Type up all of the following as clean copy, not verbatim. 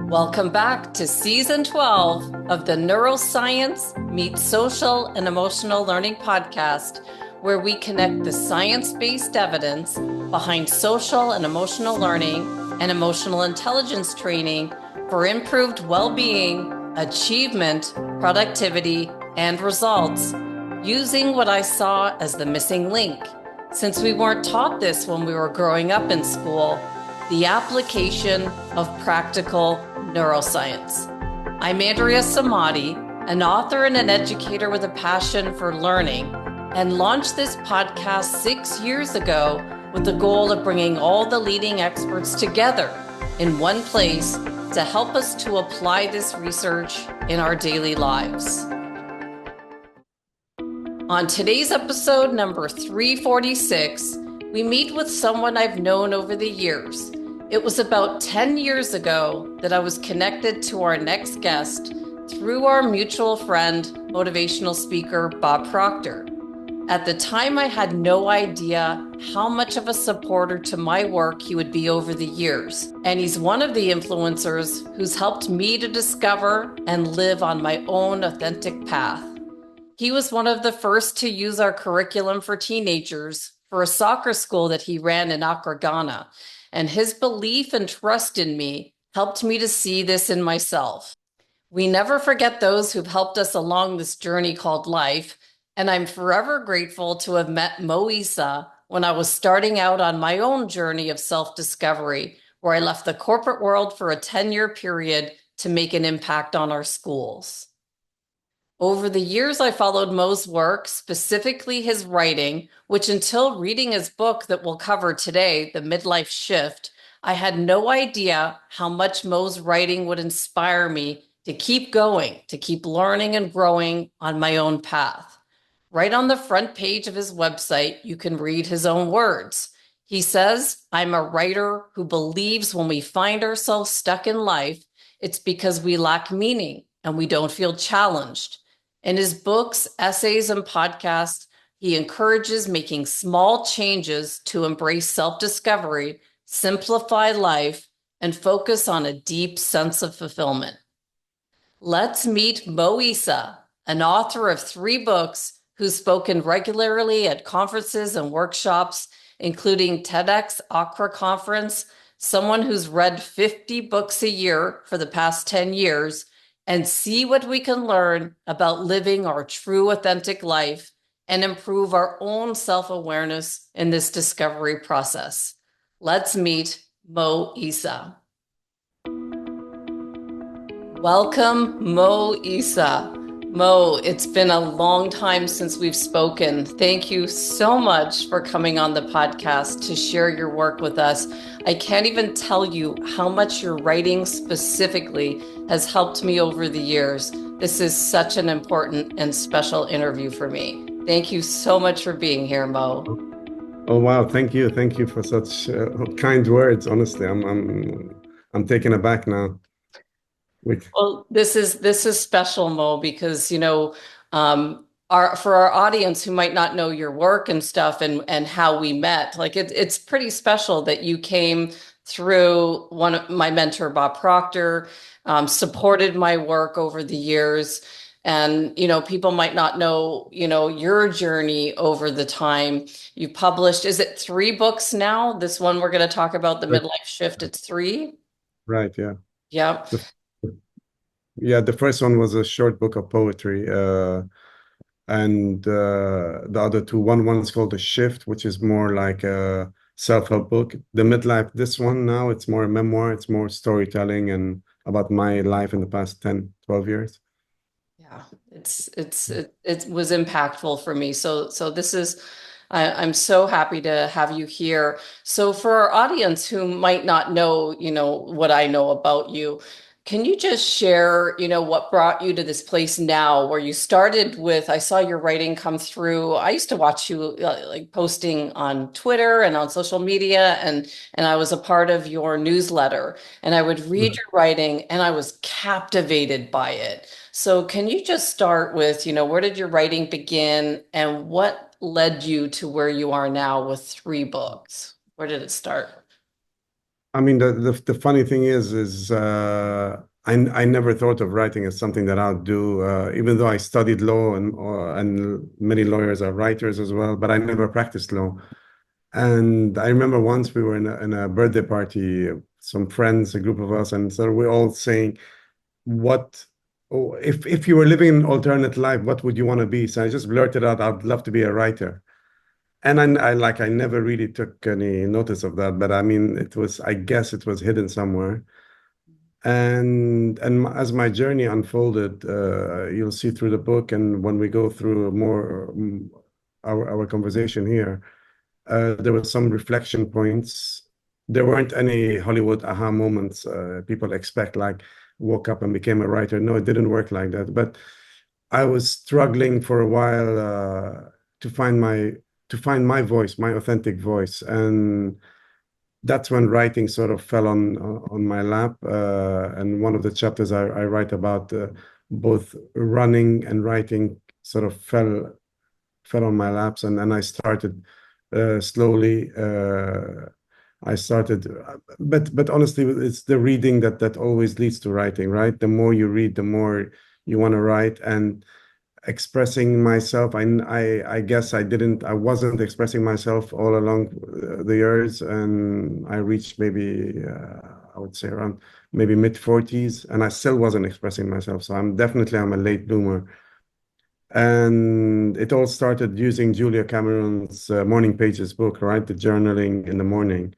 Welcome back to Season 12 of the Neuroscience Meets Social and Emotional Learning podcast, where we connect the science-based evidence behind social and emotional learning and emotional intelligence training for improved well-being, achievement, productivity, and results, using what I saw as the missing link. Since we weren't taught this when we were growing up in school, the application of practical neuroscience. I'm Andrea Samadhi, an author and an educator with a passion for learning, and launched this podcast 6 years ago with the goal of bringing all the leading experts together in one place to help us to apply this research in our daily lives. On today's episode number 346, we meet with someone I've known over the years. It was about 10 years ago that I was connected to our next guest through our mutual friend, motivational speaker Bob Proctor. At the time, I had no idea how much of a supporter to my work he would be over the years. And he's one of the influencers who's helped me to discover and live on my own authentic path. He was one of the first to use our curriculum for teenagers for a soccer school that he ran in Accra, Ghana. And his belief and trust in me helped me to see this in myself. We never forget those who've helped us along this journey called life, and I'm forever grateful to have met Mo Issa when I was starting out on my own journey of self-discovery, where I left the corporate world for a 10-year period to make an impact on our schools. Over the years, I followed Mo's work, specifically his writing, which until reading his book that we'll cover today, The Midlife Shift, I had no idea how much Mo's writing would inspire me to keep going, to keep learning and growing on my own path. Right on the front page of his website, you can read his own words. He says, "I'm a writer who believes when we find ourselves stuck in life, it's because we lack meaning and we don't feel challenged." In his books, essays, and podcasts, he encourages making small changes to embrace self-discovery, simplify life, and focus on a deep sense of fulfillment. Let's meet Mo Issa, an author of 3 books who's spoken regularly at conferences and workshops, including TEDx Accra Conference, someone who's read 50 books a year for the past 10 years, and see what we can learn about living our true authentic life and improve our own self-awareness in this discovery process. Let's meet Mo Issa. Welcome, Mo Issa. Mo, it's been a long time since we've spoken. Thank you so much for coming on the podcast to share your work with us. I can't even tell you how much your writing specifically has helped me over the years. This is such an important and special interview for me. Thank you so much for being here, Mo. Oh wow, thank you for such kind words. Honestly, I'm taken aback now. With Well, this is special, Mo, because for our audience who might not know your work and stuff and how we met, like it's pretty special that you came through one of my mentor, Bob Proctor, supported my work over the years. And, people might not know, your journey over the time. You published, is it 3 books now? This one we're going to talk about, The Midlife Shift, it's 3? right, yeah. Yep. The first one was a short book of poetry, and the other two, one's called The Shift, which is more like a self-help book. The Midlife, this one now, it's more a memoir, it's more storytelling and about my life in the past 10, 12 years. Yeah, it was impactful for me. So this is, I'm so happy to have you here. So for our audience who might not know, what I know about you, can you just share, what brought you to this place now where you started with, I saw your writing come through. I used to watch you like posting on Twitter and on social media, and I was a part of your newsletter, and I would read your writing and I was captivated by it. So can you just start with, where did your writing begin and what led you to where you are now with 3 books? Where did it start? I mean, the funny thing is I never thought of writing as something that I'll do, even though I studied law and many lawyers are writers as well, but I never practiced law. And I remember once we were in a birthday party, some friends, a group of us, and so we're all saying, "What, oh, if you were living an alternate life, what would you want to be?" So I just blurted out, "I'd love to be a writer." And I never really took any notice of that, but I mean, I guess it was hidden somewhere. And as my journey unfolded, you'll see through the book, and when we go through more our conversation here, there were some reflection points. There weren't any Hollywood aha moments people expect, like woke up and became a writer. No, it didn't work like that. But I was struggling for a while to find my to find my voice, my authentic voice, and that's when writing sort of fell on my lap. And one of the chapters I write about both running and writing sort of fell on my laps, and I started slowly. I started, but honestly, it's the reading that always leads to writing, right? The more you read, the more you want to write, and expressing myself. I guess I wasn't expressing myself all along the years, and I reached maybe I would say around maybe mid 40s, and I still wasn't expressing myself. So I'm a late bloomer. And it all started using Julia Cameron's Morning Pages book, right? The journaling in the morning.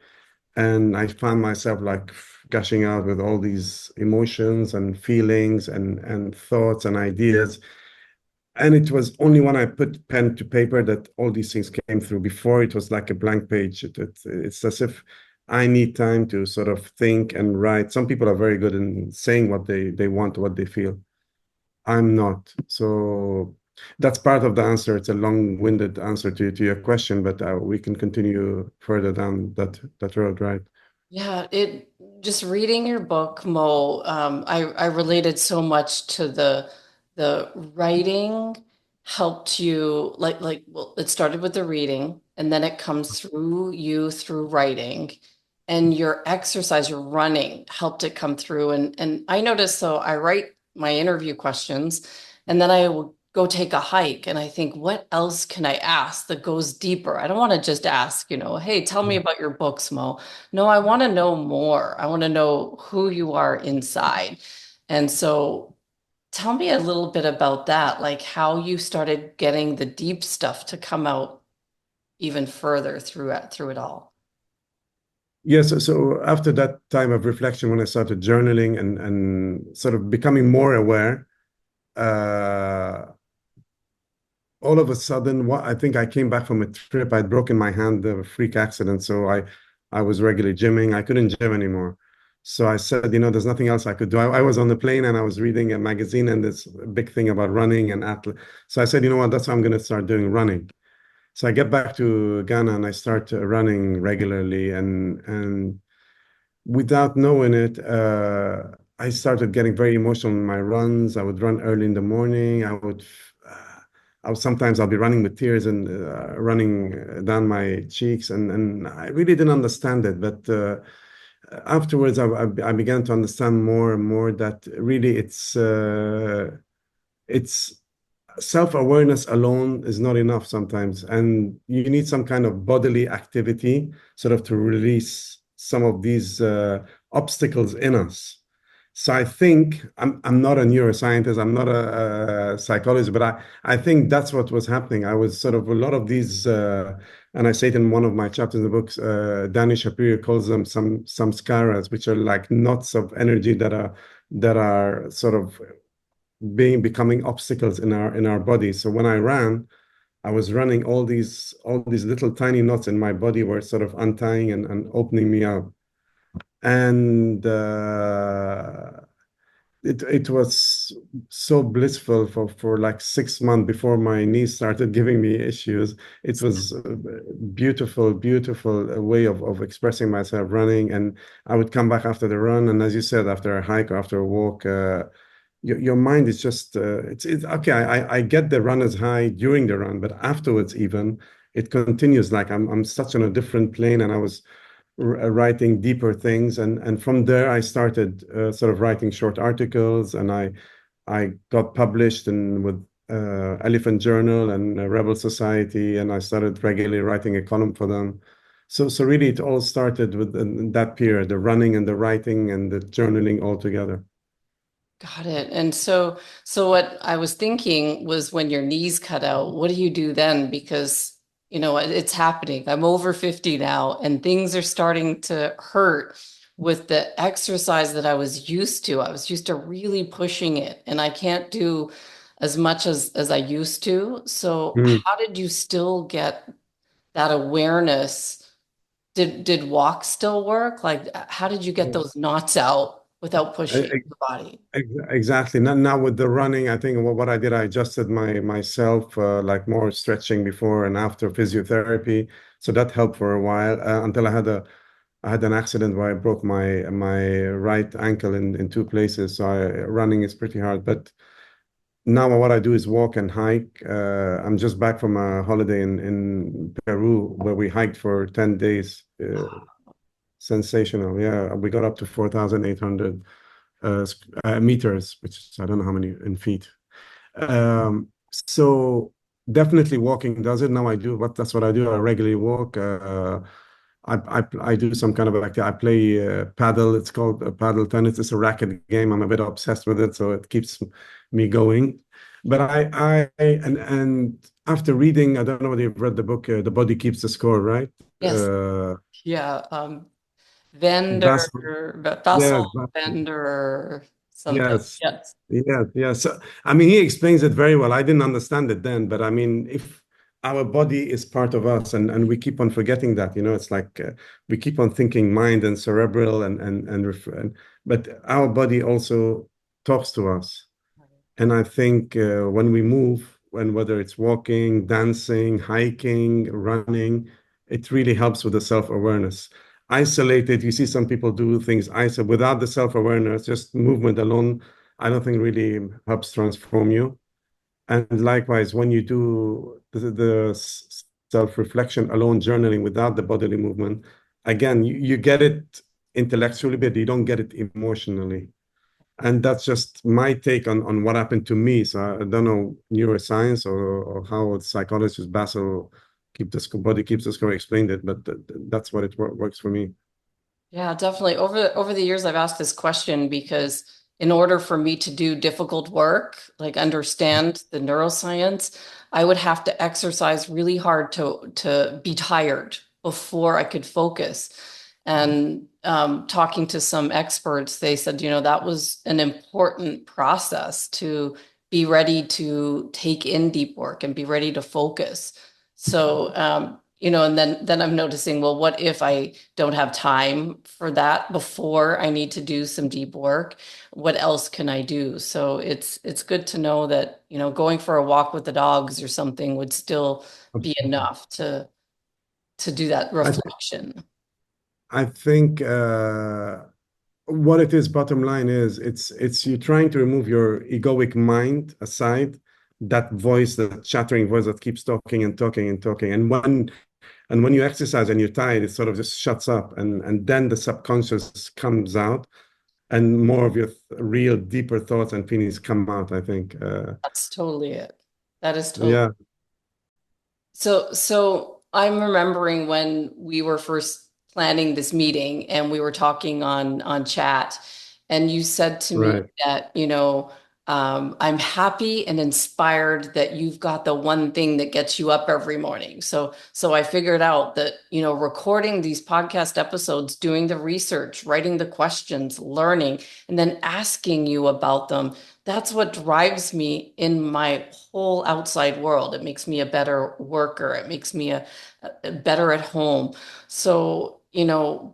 And I found myself like gushing out with all these emotions and feelings and thoughts and ideas. And it was only when I put pen to paper that all these things came through. Before, it was like a blank page. It's as if I need time to sort of think and write. Some people are very good in saying what they want, what they feel. I'm not. So that's part of the answer. It's a long-winded answer to your question, but we can continue further down that road, right? Yeah, it just reading your book, Mo, I related so much to the writing helped you well, it started with the reading and then it comes through you through writing and your exercise, your running helped it come through. And I noticed, so I write my interview questions and then I will go take a hike and I think, what else can I ask that goes deeper? I don't want to just ask, hey, tell me about your books, Mo. No, I want to know more. I want to know who you are inside. And so tell me a little bit about that, like how you started getting the deep stuff to come out even further through it all. Yes. So after that time of reflection, when I started journaling and sort of becoming more aware, uh, all of a sudden, I think I came back from a trip. I'd broken my hand, a freak accident. So I was regularly gymming. I couldn't gym anymore. So I said, there's nothing else I could do. I was on the plane and I was reading a magazine and this big thing about running and athlete. So I said, you know what, that's what I'm going to start doing, running. So I get back to Ghana and I start running regularly and without knowing it, I started getting very emotional in my runs. I would run early in the morning. I would sometimes I'll be running with tears and running down my cheeks, and I really didn't understand it. But afterwards, I began to understand more and more that really it's self-awareness alone is not enough sometimes, and you need some kind of bodily activity sort of to release some of these obstacles in us. So I think I'm not a neuroscientist, I'm not a psychologist, but I think that's what was happening. I was sort of a lot of these, and I say it in one of my chapters in the books. Danny Shapiro calls them some samskaras, which are like knots of energy that are sort of becoming obstacles in our body. So when I ran, I was running all these little tiny knots in my body were sort of untying and opening me up. And it was so blissful for like 6 months before my knees started giving me issues. It was a beautiful, beautiful way of expressing myself running. And I would come back after the run, and as you said, after a hike or after a walk, your mind is just it's okay. I get the runner's high during the run, but afterwards even it continues. Like I'm such on a different plane, and writing deeper things, and from there I started sort of writing short articles, and I got published in with Elephant Journal and Rebel Society, and I started regularly writing a column for them. So really, it all started with in that period, the running and the writing and the journaling all together. Got it. And so what I was thinking was when your knees cut out, what do you do then? Because, it's happening. I'm over 50 now and things are starting to hurt with the exercise that I was used to. I was used to really pushing it and I can't do as much as I used to. So Mm. how did you still get that awareness? Did walk still work? Like how did you get those knots out without pushing E- the body? Exactly. Now with the running, I think what I did, I adjusted myself, like more stretching before and after physiotherapy. So that helped for a while until I had an accident where I broke my right ankle in two places. So running is pretty hard. But now what I do is walk and hike. I'm just back from a holiday in Peru where we hiked for 10 days. Sensational. Yeah, we got up to 4,800 meters, which is, I don't know how many in feet. So definitely walking does it. Now I do, but that's what I do. I regularly walk. I do some kind of activity. I play paddle. It's called paddle tennis. It's a racket game. I'm a bit obsessed with it, so it keeps me going. But and after reading, I don't know whether you've read the book, The Body Keeps the Score, right? Yes. Uh, Yeah. Vendor, Bas Bassel, yes, vendor, something. yes, Yes. yes. So, I mean, he explains it very well. I didn't understand it then, but I mean, if our body is part of us, and we keep on forgetting that, it's like we keep on thinking mind and cerebral but our body also talks to us. And I think when we move, when whether it's walking, dancing, hiking, running, it really helps with the self-awareness. Isolated, you see some people do things isolated without the self-awareness, just movement alone, I don't think really helps transform you. And likewise, when you do the self-reflection alone, journaling without the bodily movement, again, you get it intellectually, but you don't get it emotionally. And that's just my take on what happened to me. So I don't know neuroscience or how psychologist Basil body keeps the score explained it, but that's what it works for me. Yeah, definitely. Over the years, I've asked this question because in order for me to do difficult work, like understand the neuroscience, I would have to exercise really hard to be tired before I could focus. And talking to some experts, they said, that was an important process to be ready to take in deep work and be ready to focus. So, and then I'm noticing, well, what if I don't have time for that before I need to do some deep work? What else can I do? So it's good to know that, going for a walk with the dogs or something would still be Absolutely. enough to do that I th reflection. I think what it is, bottom line is, it's you trying to remove your egoic mind aside, that voice, that chattering voice that keeps talking and talking and talking. And when you exercise and you're tired, it sort of just shuts up, and then the subconscious comes out, and more of your real deeper thoughts and feelings come out, I think. That's totally it. That is totally. Yeah, So I'm remembering when we were first planning this meeting and we were talking on chat, and you said to me right. that, I'm happy and inspired that you've got the one thing that gets you up every morning. So I figured out that, recording these podcast episodes, doing the research, writing the questions, learning, and then asking you about them, that's what drives me in my whole outside world. It makes me a better worker. It makes me a better at home. So,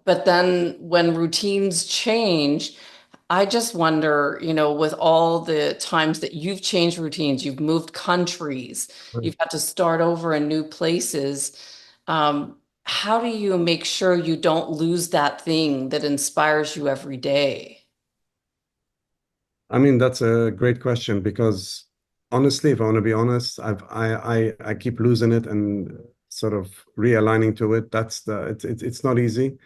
but then when routines change, I just wonder, with all the times that you've changed routines, you've moved countries, you've got to start over in new places. How do you make sure you don't lose that thing that inspires you every day? I mean, that's a great question because honestly, if I want to be honest, I keep losing it and sort of realigning to it. It's not easy.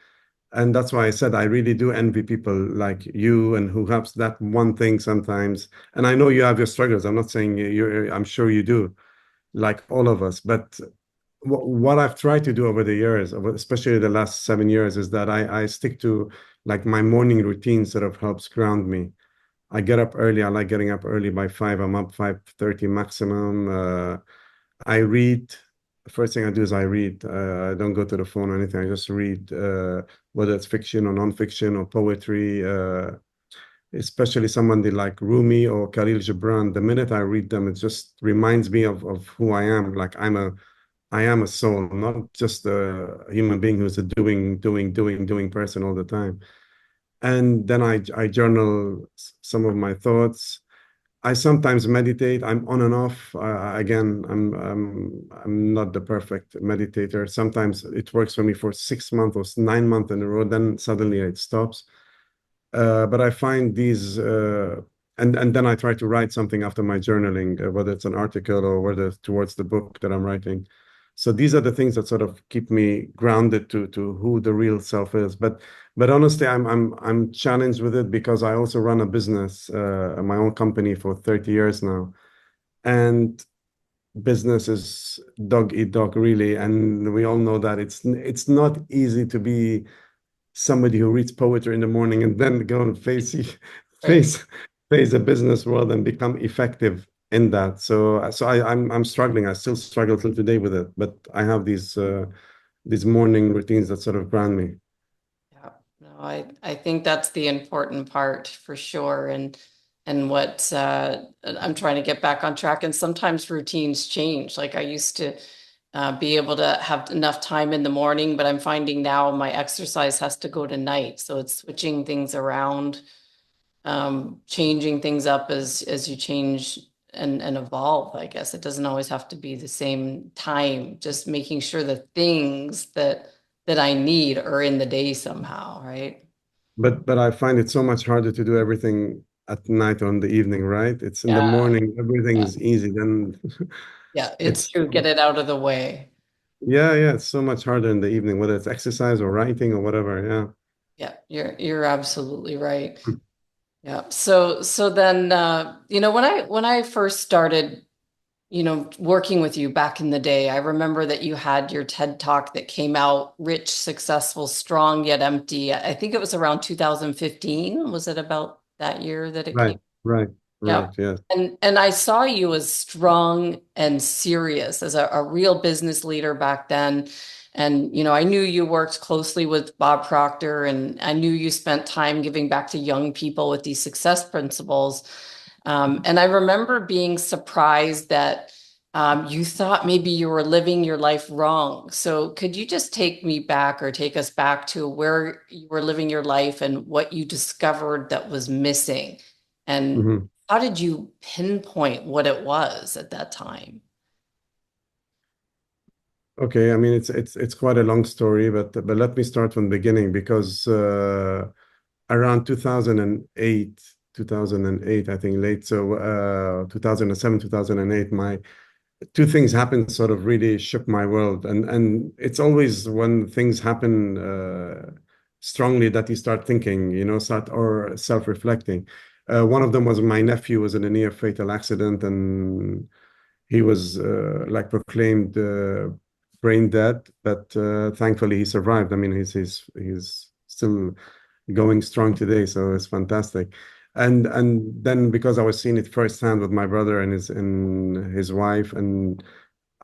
And that's why I said I really do envy people like you and who have that one thing sometimes. And I know you have your struggles. I'm not saying you're, I'm sure you do, like all of us. But what I've tried to do over the years, especially the last 7 years, is that I stick to like my morning routine sort of helps ground me. I get up early. I like getting up early by 5. I'm up 5:30 maximum. I read. First thing I do is I read. I don't go to the phone or anything. I just read, whether it's fiction or non-fiction or poetry, especially someone like Rumi or Khalil Gibran. The minute I read them, it just reminds me of who I am. Like I am a soul, not just a human being who's a doing person all the time. And then I journal some of my thoughts. I sometimes meditate. I'm on and off. Again, I'm not the perfect meditator. Sometimes it works for me for 6 months or 9 months in a row. Then suddenly it stops. But I find these, and then I try to write something after my journaling, whether it's an article or whether it's towards the book that I'm writing. So these are the things that sort of keep me grounded to who the real self is. But honestly, I'm challenged with it because I also run a business, my own company for 30 years now, and business is dog eat dog really, and we all know that it's not easy to be somebody who reads poetry in the morning and then go and Right. face face the business world and become effective in that. I'm struggling. I still struggle till today with it, but I have these morning routines that sort of ground me. Yeah, no, I think that's the important part for sure. And what I'm trying to get back on track. And sometimes routines change. Like I used to be able to have enough time in the morning, but I'm finding now my exercise has to go to night. So it's switching things around, changing things up as you change and evolve. I guess it doesn't always have to be the same time, just making sure the things that I need are in the day somehow, right? But I find it so much harder to do everything at night or in the evening, right? It's in the Yeah, morning, everything yeah, is easy. Then yeah. It's it's true. Get it out of the way. yeah, it's so much harder in the evening, whether it's exercise or writing or whatever. Yeah. Yeah, you're absolutely right. Yeah. So then when I first started working with you back in the day, I remember that you had your TED Talk that came out, Rich, Successful, Strong Yet Empty. I think it was around 2015. Was it about that year that it Right, came? right, right. Yep. Yes. And I saw you as strong and serious as a real business leader back then. And I knew you worked closely with Bob Proctor, and I knew you spent time giving back to young people with these success principles. And I remember being surprised that you thought maybe you were living your life wrong. So could you just take me back or take us back to where you were living your life and what you discovered that was missing? And Mhm. how did you pinpoint what it was at that time? Okay, I mean it's quite a long story, but let me start from the beginning because around 2008, I think late, so 2007, 2008, my two things happened sort of really shook my world, and it's always when things happen strongly that you start thinking, start or self-reflecting. One of them was my nephew was in a near fatal accident, and he was like proclaimed brain dead, but thankfully he survived. I mean, he's still going strong today, so it's fantastic. And then because I was seeing it firsthand with my brother and his wife, and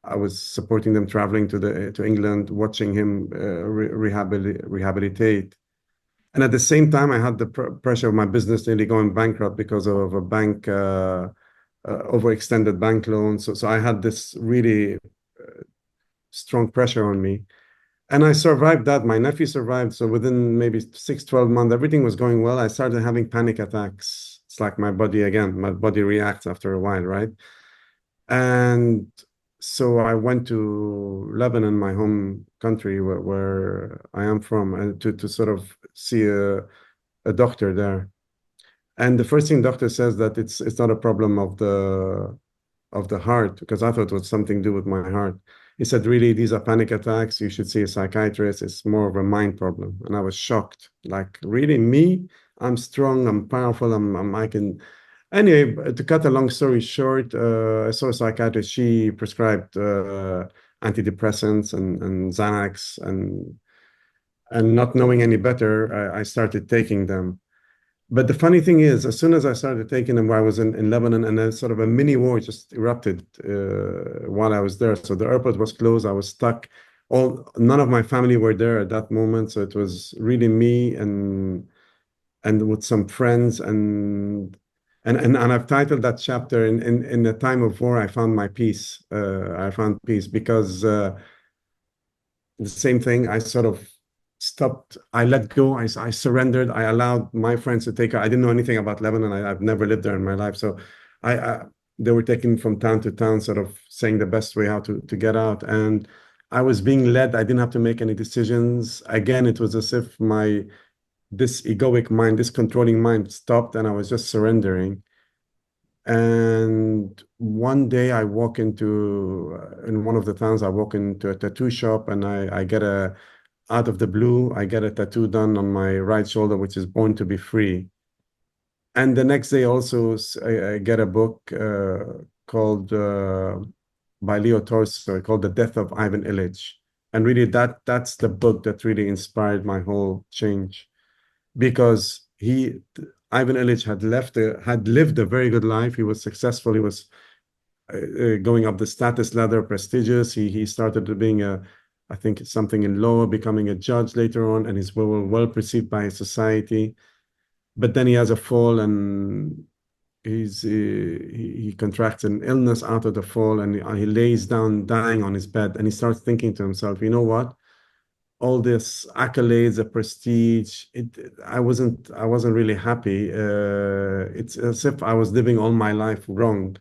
I was supporting them traveling to England, watching him rehabilitate. And at the same time, I had the pressure of my business nearly going bankrupt because of a bank overextended bank loan. So I had this really strong pressure on me. And I survived that. My nephew survived. So within maybe 6, 12 months, everything was going well. I started having panic attacks. It's like my body reacts after a while, right? And so I went to Lebanon, my home country where I am from, and to sort of see a doctor there. And the first thing doctor says that it's not a problem of the heart, because I thought it was something to do with my heart. He said, really, these are panic attacks. You should see a psychiatrist. It's more of a mind problem. And I was shocked. Like, really, me? I'm strong. I'm powerful. I can. Anyway, to cut a long story short, I saw a psychiatrist. She prescribed antidepressants and Xanax, and not knowing any better, I started taking them. But the funny thing is, as soon as I started taking them, I was in Lebanon, and then sort of a mini war just erupted while I was there. So the airport was closed. I was stuck. None of my family were there at that moment. So it was really me and with some friends, and I've titled that chapter in the time of war, I found my peace. I found peace because the same thing. I sort of stopped. I let go. I surrendered. I allowed my friends to take. I didn't know anything about Lebanon. I've never lived there in my life. So I they were taking from town to town, sort of saying the best way how to get out. And I was being led. I didn't have to make any decisions. Again, it was as if this egoic mind, this controlling mind stopped, and I was just surrendering. And one day I walk in one of the towns, I walk into a tattoo shop, and I get out of the blue, I get a tattoo done on my right shoulder, which is Born to be Free. And the next day also, I get a book called by Leo Tolstoy called The Death of Ivan Ilyich. And really that's the book that really inspired my whole change, because Ivan Ilyich had lived a very good life. He was successful. He was going up the status ladder, prestigious. He started being I think something in law, becoming a judge later on, and he's well perceived by society. But then he has a fall, and he contracts an illness out of the fall, and he lays down dying on his bed, and he starts thinking to himself, you know what? All this accolades, the prestige, I wasn't really happy. It's as if I was living all my life wrong.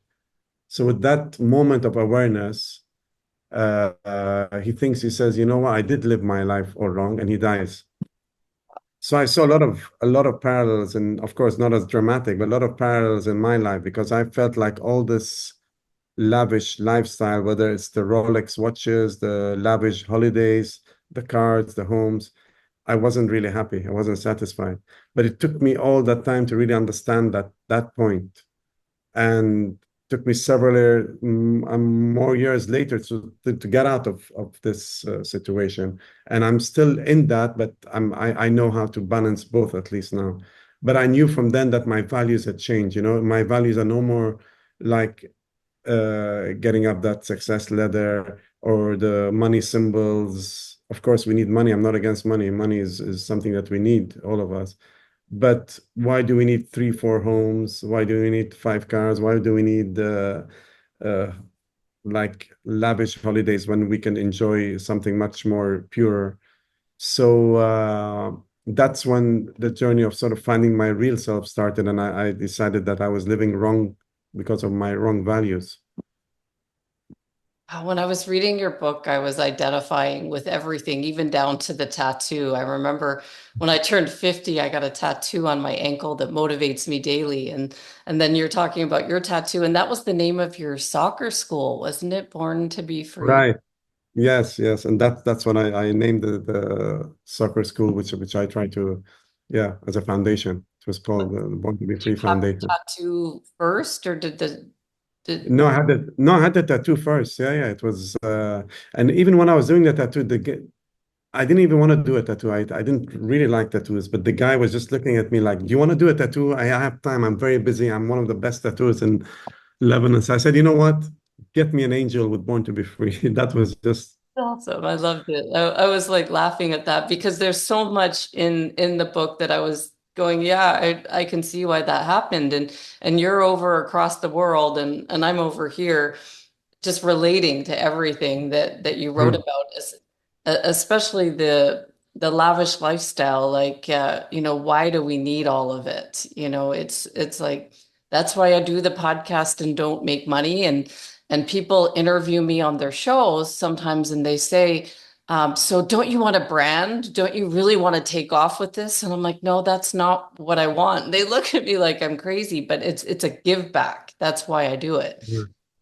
So with that moment of awareness, he says, you know what, I did live my life all wrong, and he dies. So I saw a lot of parallels, and of course not as dramatic, but a lot of parallels in my life, because I felt like all this lavish lifestyle, whether it's the Rolex watches, the lavish holidays, the cars, the homes, I wasn't really happy. I wasn't satisfied. But it took me all that time to really understand that point, and took me several more years later to get out of this situation. And I'm still in that, but I know how to balance both, at least now. But I knew from then that my values had changed. My values are no more like getting up that success ladder or the money symbols. Of course, we need money. I'm not against money. Money is something that we need, all of us. But why do we need 3, 4 homes? Why do we need 5 cars? Why do we need uh, like lavish holidays when we can enjoy something much more pure? So that's when the journey of sort of finding my real self started, and I decided that I was living wrong because of my wrong values. When I was reading your book, I was identifying with everything, even down to the tattoo. I remember when I turned 50, I got a tattoo on my ankle that motivates me daily. And then you're talking about your tattoo, and that was the name of your soccer school, wasn't it? Born to be Free. Right. Yes, yes. And that's what I named the soccer school, which I try to, yeah, as a foundation. It was called the Born to Be Did you Free have the Foundation. tattoo first, or did No, I had the tattoo first. Yeah, yeah. It was and even when I was doing the tattoo, I didn't even want to do a tattoo. I didn't really like tattoos, but the guy was just looking at me like, "Do you want to do a tattoo? I have time. I'm very busy. I'm one of the best tattooers in Lebanon." So I said, "You know what? Get me an angel with Born to Be Free." That was just awesome. I loved it. I was like laughing at that because there's so much in the book that I was going, yeah, I can see why that happened. And you're over across the world, and I'm over here, just relating to everything that you wrote mm, about, especially the lavish lifestyle. Like, why do we need all of it? It's like that's why I do the podcast and don't make money. And people interview me on their shows sometimes, and they say, so don't you want a brand? Don't you really want to take off with this? And I'm like, no, that's not what I want. They look at me like I'm crazy, but it's a give back. That's why I do it.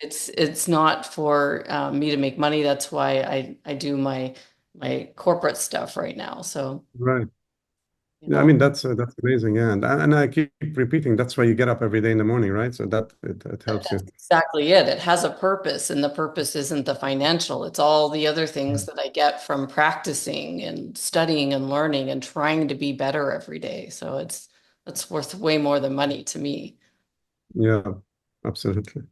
It's not for me to make money. That's why I do my corporate stuff right now. So, Right. you Yeah, I know, mean that's amazing. Yeah, and I keep repeating that's why you get up every day in the morning, right? So that it helps you. that's exactly it. It has a purpose, and the purpose isn't the financial. It's all the other things that I get from practicing and studying and learning and trying to be better every day. So it's worth way more than money to me. Yeah, absolutely.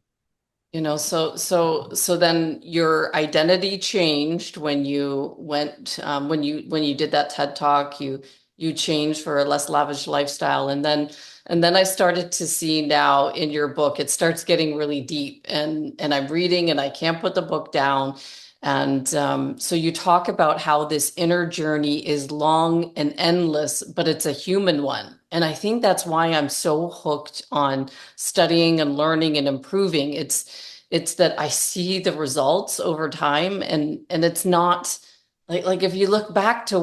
So then your identity changed when you went when you did that TED Talk, you changed for a less lavish lifestyle. And then I started to see now in your book, it starts getting really deep, and I'm reading and I can't put the book down. And so you talk about how this inner journey is long and endless, but it's a human one. And I think that's why I'm so hooked on studying and learning and improving. It's that I see the results over time, and it's not like if you look back to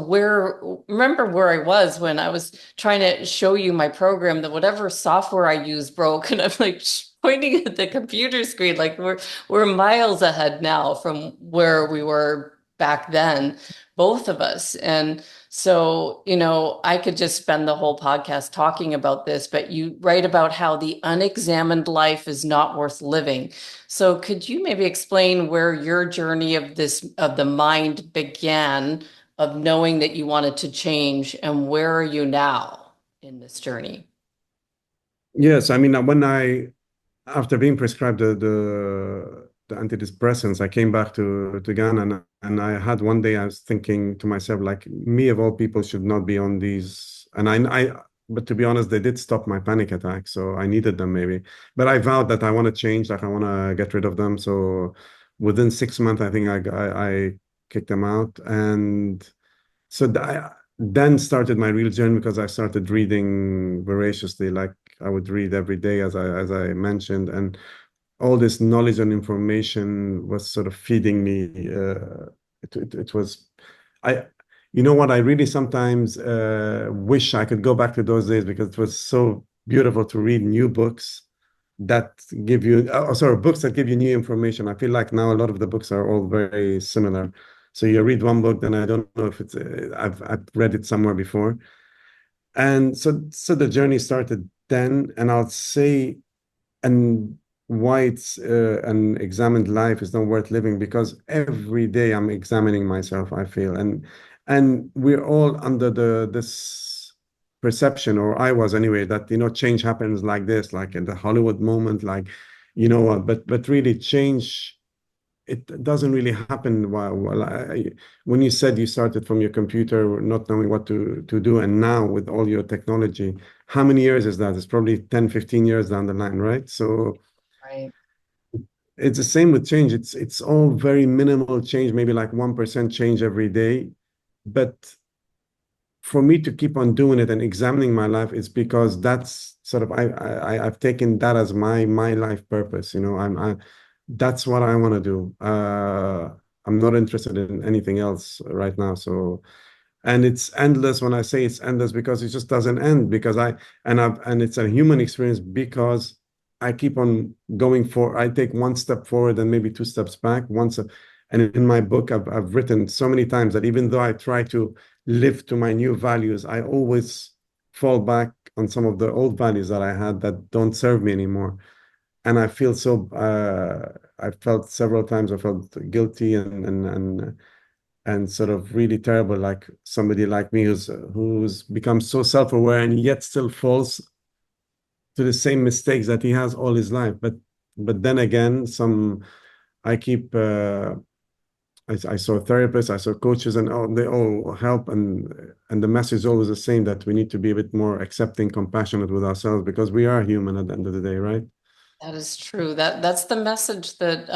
remember where I was when I was trying to show you my program, that whatever software I use broke, and I'm like pointing at the computer screen like we're miles ahead now from where we were back then, both of us. And so, I could just spend the whole podcast talking about this, but you write about how the unexamined life is not worth living. So could you maybe explain where your journey of the mind began, of knowing that you wanted to change, and where are you now in this journey? Yes, I mean when I after being prescribed the antidepressants, I came back to Ghana, and I had one day I was thinking to myself, like, me of all people should not be on these. And but to be honest, they did stop my panic attacks, so I needed them maybe. But I vowed that I want to change, like I want to get rid of them. So within 6 months, I think I kicked them out, and so then started my real journey because I started reading voraciously, like I would read every day, as I mentioned, and all this knowledge and information was sort of feeding me. It was, I, you know what, I really sometimes wish I could go back to those days because it was so beautiful to read new books that give you, oh, sorry, books that give you new information. I feel like now a lot of the books are all very similar. So you read one book, then I don't know if it's, I've read it somewhere before. And so the journey started then, and I'll say, and why it's an examined life is not worth living because every day I'm examining myself, I feel, and we're all under this perception, or I was anyway, that change happens like this, like in the Hollywood moment, like but really change, it doesn't really happen while when you said you started from your computer not knowing what to do, and now with all your technology, how many years is that? It's probably 10, 15 years down the line, right? So Right. it's the same with change. It's all very minimal change, maybe like 1% change every day. But for me to keep on doing it and examining my life is because that's sort of I've taken that as my life purpose. That's what I want to do. I'm not interested in anything else right now. So, and it's endless. When I say it's endless, because it just doesn't end. Because and it's a human experience because I keep on going for. I take one step forward and maybe two steps back. And in my book, I've written so many times that even though I try to live to my new values, I always fall back on some of the old values that I had that don't serve me anymore. And I feel so, I felt several times, I felt guilty and sort of really terrible, like somebody like me who's become so self-aware and yet still falls to the same mistakes that he has all his life. But then again, I keep I saw therapists, I saw coaches, and they all help. And the message is always the same, that we need to be a bit more accepting, compassionate with ourselves because we are human at the end of the day, right? That is true. That's the message that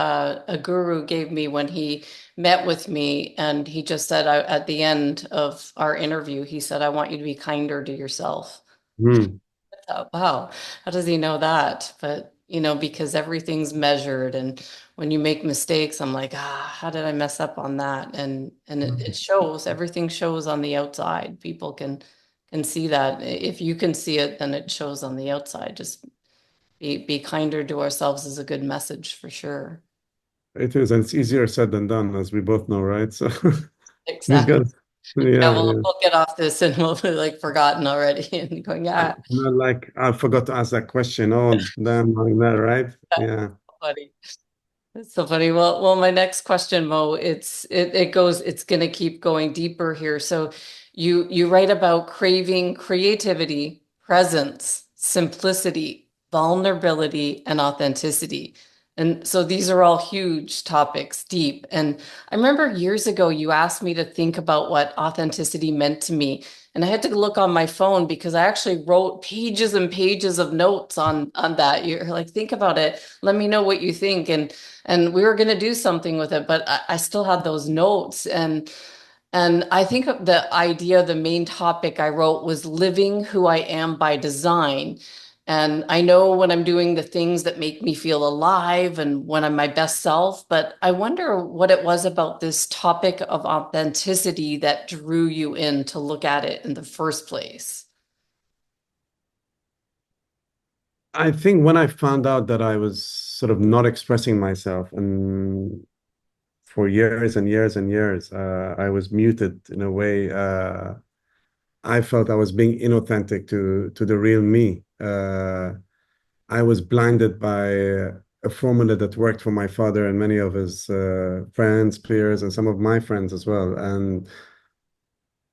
a guru gave me when he met with me, and he just said at the end of our interview, he said, "I want you to be kinder to yourself." Hmm. I thought, wow, how does he know that? But because everything's measured, and when you make mistakes, I'm like, how did I mess up on that? And it shows. Everything shows on the outside. People can see that. If you can see it, then it shows on the outside. Just Be kinder to ourselves is a good message for sure. It is, and it's easier said than done, as we both know, right? So Exactly. because Yeah, yeah, we'll yeah. we'll get off this and we'll be like forgotten already and going, yeah, Not like I forgot to ask that question. Oh, damn, like that, right? Yeah. funny. That's so funny. Well, my next question, Mo, it's gonna keep going deeper here. So you write about craving creativity, presence, simplicity, vulnerability, and authenticity. And so these are all huge topics, deep. And I remember years ago you asked me to think about what authenticity meant to me. And I had to look on my phone because I actually wrote pages and pages of notes on that. You're like, think about it. Let me know what you think. And we were going to do something with it, but I still had those notes. And I think of the idea, the main topic I wrote was living who I am by design. And I know when I'm doing the things that make me feel alive and when I'm my best self, but I wonder what it was about this topic of authenticity that drew you in to look at it in the first place. I think when I found out that I was sort of not expressing myself, and for years and years and years, I was muted in a way. I felt I was being inauthentic to the real me. I was blinded by a formula that worked for my father and many of his friends, peers, and some of my friends as well. And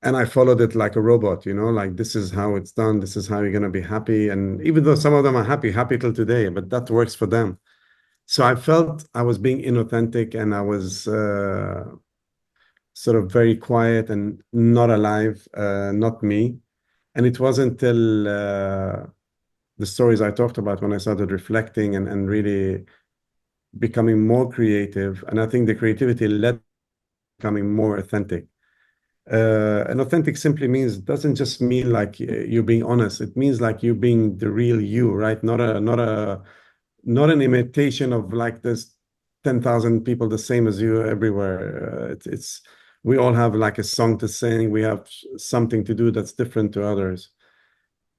I followed it like a robot, like this is how it's done. This is how you're gonna be happy. And even though some of them are happy, happy till today, but that works for them. So I felt I was being inauthentic and I was sort of very quiet and not alive, not me. And it wasn't until the stories I talked about when I started reflecting and really becoming more creative. And I think the creativity led becoming more authentic. And authentic simply means doesn't just mean like you being honest. It means like you being the real you, right? Not an imitation of like this 10,000 people the same as you everywhere. It's we all have like a song to sing. We have something to do that's different to others.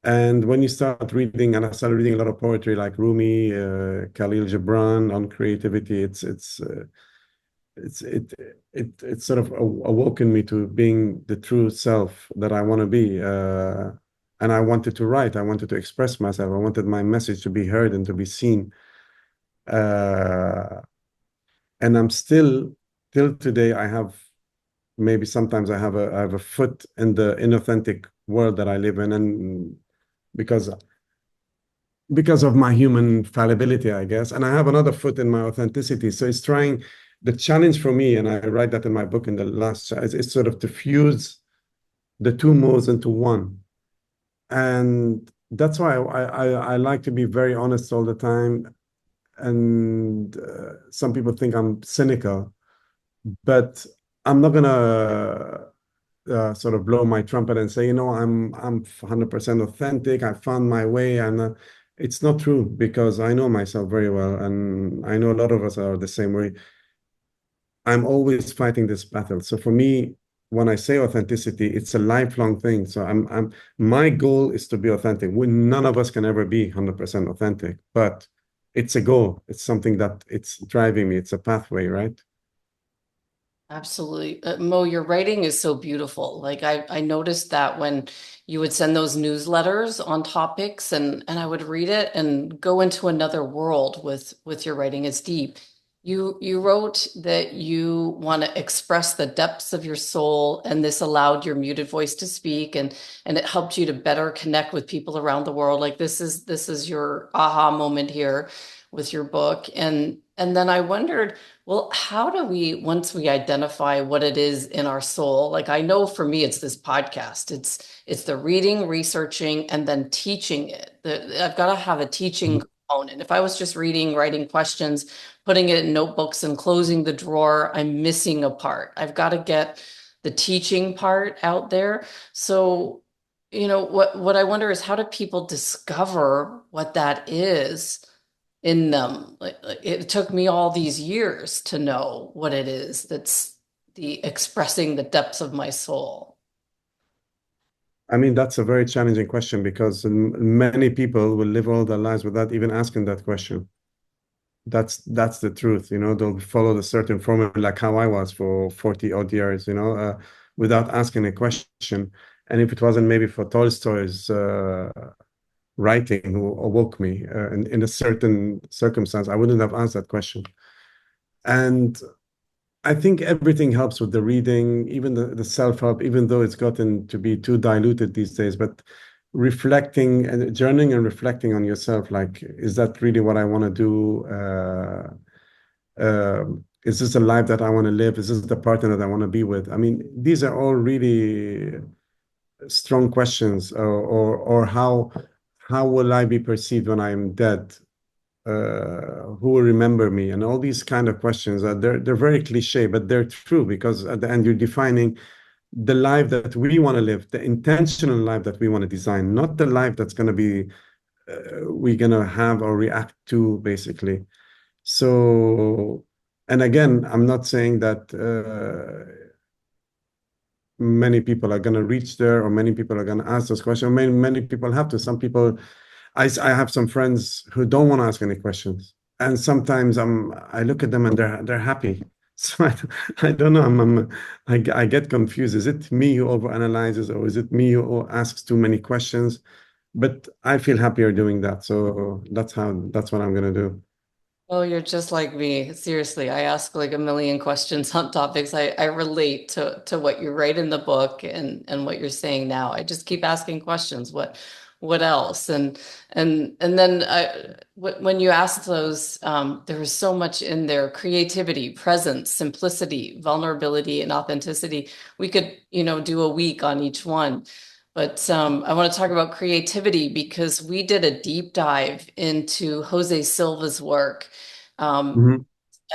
And when you start reading, and I started reading a lot of poetry like Rumi, Khalil Gibran on creativity, it's it it sort of awoken me to being the true self that I want to be. And I wanted to write. I wanted to express myself. I wanted my message to be heard and to be seen. Uh, and I'm still till today. I have maybe sometimes I have a foot in the inauthentic world that I live in, and because because of my human fallibility, I guess. And I have another foot in my authenticity. So it's trying, the challenge for me, and I write that in my book in the last, is sort of to fuse the two modes into one. And that's why I like to be very honest all the time. And some people think I'm cynical, but I'm not gonna sort of blow my trumpet and say, I'm 100% authentic. I found my way, and it's not true because I know myself very well, and I know a lot of us are the same way. I'm always fighting this battle. So for me, when I say authenticity, it's a lifelong thing. So my goal is to be authentic. None of us can ever be 100% authentic, but it's a goal. It's something that it's driving me. It's a pathway, right? Absolutely. Mo, your writing is so beautiful. Like I noticed that when you would send those newsletters on topics and I would read it and go into another world with your writing. It's deep. You wrote that you want to express the depths of your soul, and this allowed your muted voice to speak, and it helped you to better connect with people around the world. Like this is your aha moment here with your book. And then I wondered, well, how do we, once we identify what it is in our soul, like I know for me, it's this podcast. It's the reading, researching, and then teaching it. I've got to have a teaching component. If I was just reading, writing questions, putting it in notebooks and closing the drawer, I'm missing a part. I've got to get the teaching part out there. So, what I wonder is how do people discover what that is in them? Like, it took me all these years to know what it is that's the expressing the depths of my soul. I mean, that's a very challenging question because many people will live all their lives without even asking that question. That's the truth, they'll follow the certain formula like how I was for 40 odd years, without asking a question. And if it wasn't maybe for Tolstoy's writing who awoke me in a certain circumstance, I wouldn't have asked that question. And I think everything helps with the reading, even the self-help, even though it's gotten to be too diluted these days. But reflecting and journaling and reflecting on yourself, like, is that really what I want to do? Is this a life that I want to live? Is this the partner that I want to be with? I mean, these are all really strong questions. Or how will I be perceived when I'm dead? Who will remember me? And all these kind of questions, they're very cliche, but they're true, because at the end you're defining the life that we want to live, the intentional life that we want to design, not the life that's going to be we're going to have or react to, basically. So, and again, I'm not saying that many people are going to reach there, or many people are going to ask those questions. Many people have to. Some people, I have some friends who don't want to ask any questions, and sometimes I look at them and they're happy. So I don't know. I get confused. Is it me who overanalyzes, or is it me who asks too many questions? But I feel happier doing that. So that's what I'm gonna do. Oh, you're just like me. Seriously, I ask like a million questions on topics. I relate to what you write in the book and what you're saying now. I just keep asking questions. What else? And then when you ask those, there was so much in there: creativity, presence, simplicity, vulnerability, and authenticity. We could, do a week on each one. But I want to talk about creativity because we did a deep dive into Jose Silva's work. Um, Mhm.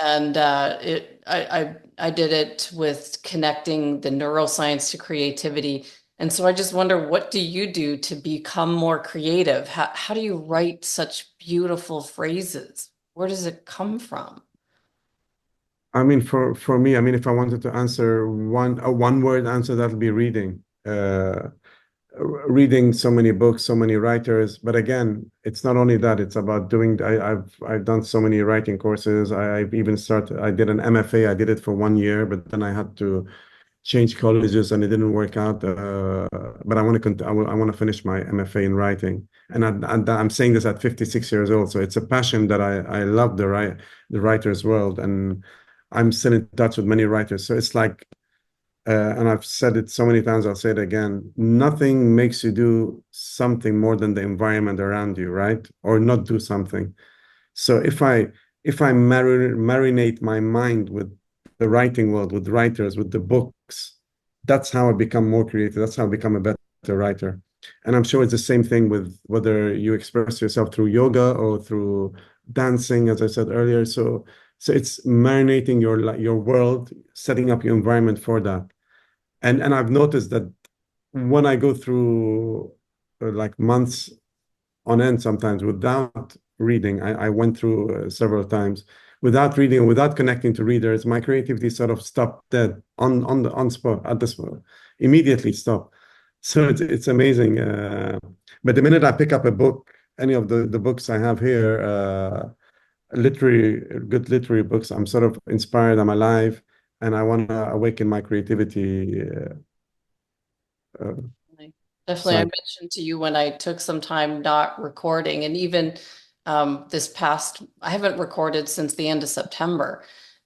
and I did it with connecting the neuroscience to creativity. And so I just wonder, what do you do to become more creative? How do you write such beautiful phrases? Where does it come from? I mean, for me, I mean, if I wanted to answer one word answer, that would be reading. Reading so many books, so many writers. But again, it's not only that, it's about doing, I've done so many writing courses. I've even started, I did an MFA. I did it for 1 year, but then I had to change colleges and it didn't work out. But I want to finish my MFA in writing. And I'm saying this at 56 years old. So it's a passion that I love the writer's world. And I'm still in touch with many writers. So it's like, and I've said it so many times, I'll say it again. Nothing makes you do something more than the environment around you, right? Or not do something. So if I marinate my mind with the writing world, with writers, with the books, that's how I become more creative. That's how I become a better writer. And I'm sure it's the same thing with whether you express yourself through yoga or through dancing, as I said earlier. So it's marinating your world, setting up your environment for that. And I've noticed that when I go through like months on end sometimes without reading. I went through several times without reading and without connecting to readers. My creativity sort of stopped dead on spot at the spot, immediately stopped. So it's amazing. But the minute I pick up a book, any of the books I have here, literary good literary books, I'm sort of inspired. I'm alive, and I want to awaken my creativity uh, Definitely, I side. mentioned to you when I took some time not recording, and even this past, I haven't recorded since the end of September,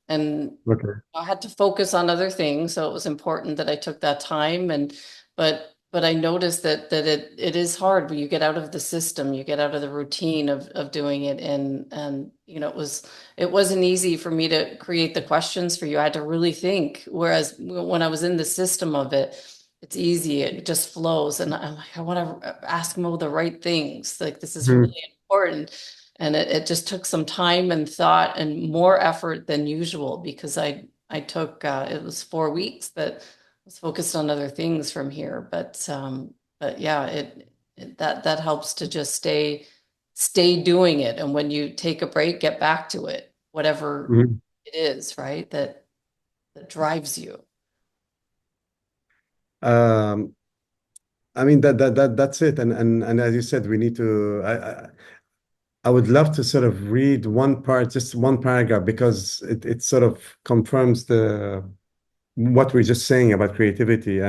and Okay. I had to focus on other things, so it was important that I took that time. And but I noticed that it is hard when you get out of the system, you get out of the routine of doing it, and it wasn't easy for me to create the questions for you. I had to really think. Whereas when I was in the system of it, it's easy. It just flows. And I'm like, I want to ask Mo the right things. Like, this is Mhm. really important. And it just took some time and thought and more effort than usual because I took it was 4 weeks that was focused on other things from here. But yeah, that helps to just stay doing it. And when you take a break, get back to it, whatever Mhm. it is, right? That drives you. Um, I mean that's it. And as you said, we need to. I would love to sort of read one part, just one paragraph, because it sort of confirms the what we're just saying about creativity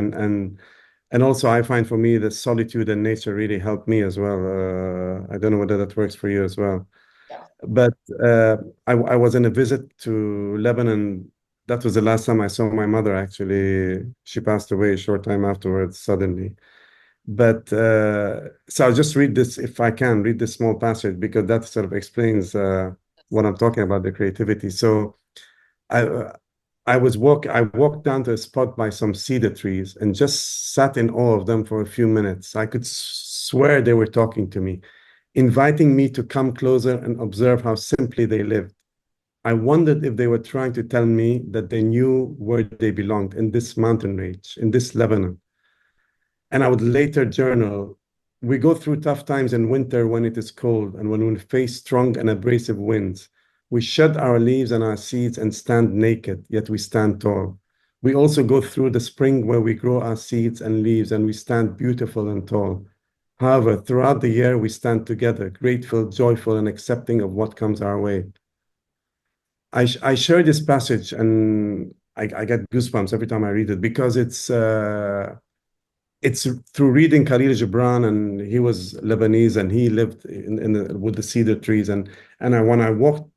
and also I find for me that solitude and nature really help me as well. I don't know whether that works for you as well. Yeah. But I was in a visit to Lebanon. That was the last time I saw my mother, actually. She passed away a short time afterwards, suddenly. But so I'll just read this, if I can, read this small passage because that sort of explains what I'm talking about, the creativity. So I I walked down to a spot by some cedar trees and just sat in awe of them for a few minutes. I could swear they were talking to me, inviting me to come closer and observe how simply they lived. I wondered if they were trying to tell me that they knew where they belonged in this mountain range, in this Lebanon. And I would later journal. We go through tough times in winter when it is cold and when we face strong and abrasive winds. We shed our leaves and our seeds and stand naked, yet we stand tall. We also go through the spring where we grow our seeds and leaves and we stand beautiful and tall. However, throughout the year, we stand together, grateful, joyful, and accepting of what comes our way. I share this passage and I get goosebumps every time I read it because it's through reading Khalil Gibran, and he was Lebanese, and he lived with the cedar trees. When I walked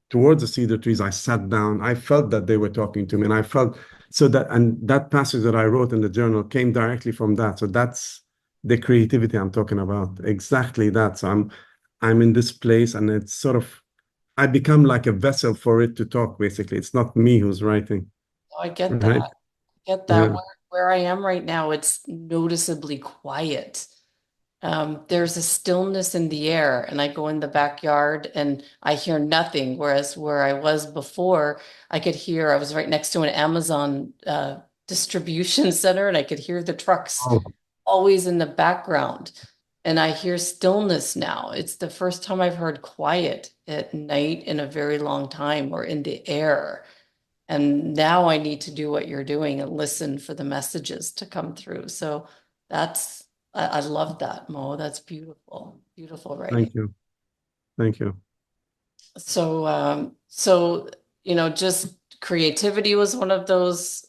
towards the cedar trees, I sat down. I felt that they were talking to me, and I felt so that and that passage that I wrote in the journal came directly from that. So that's the creativity I'm talking about. Exactly that. So I'm in this place, and it's sort of I become like a vessel for it to talk. Basically, it's not me who's writing, Oh, I get that. right? I get that. Yeah. Where I am right now, it's noticeably quiet. There's a stillness in the air, and I go in the backyard and I hear nothing. Whereas where I was before, I could hear, I was right next to an Amazon distribution center, and I could hear the trucks Oh, always in the background. And I hear stillness now. It's the first time I've heard quiet at night in a very long time, or in the air. And now I need to do what you're doing and listen for the messages to come through. So that's, I love that, Mo. That's beautiful, beautiful writing. thank you, thank you. So, just creativity was one of those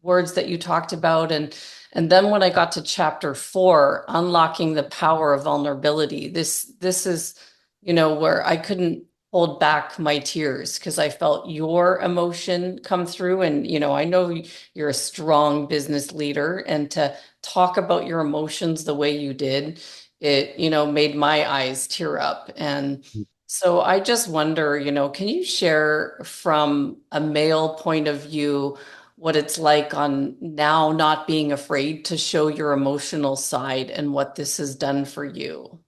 words that you talked about. And then when I got to chapter 4, unlocking the power of vulnerability, this is, where I couldn't hold back my tears because I felt your emotion come through. And, I know you're a strong business leader, and to talk about your emotions the way you did, it, made my eyes tear up. And so I just wonder, can you share from a male point of view what it's like on now not being afraid to show your emotional side and what this has done for you?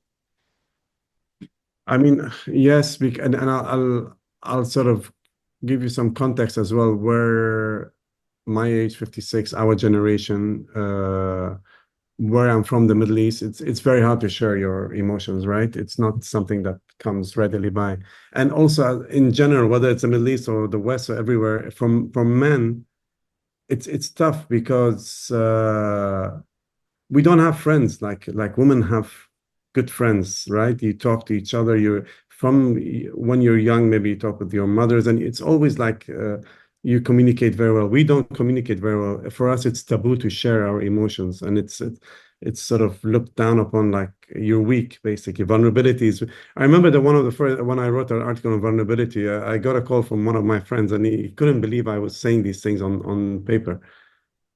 I mean, yes, and I'll sort of give you some context as well. Where my age, 56, our generation, where I'm from, the Middle East, it's very hard to share your emotions, right? It's not something that comes readily by. And also, in general, whether it's the Middle East or the West or everywhere, from men, it's tough because we don't have friends like women have good friends, right? You talk to each other. You're from when you're young, maybe you talk with your mothers, and it's always like you communicate very well. We don't communicate very well. For us, it's taboo to share our emotions, and it's sort of looked down upon, like you're weak, basically. Vulnerability is. I remember that one of the first when I wrote an article on vulnerability, I got a call from one of my friends, and he couldn't believe I was saying these things on paper,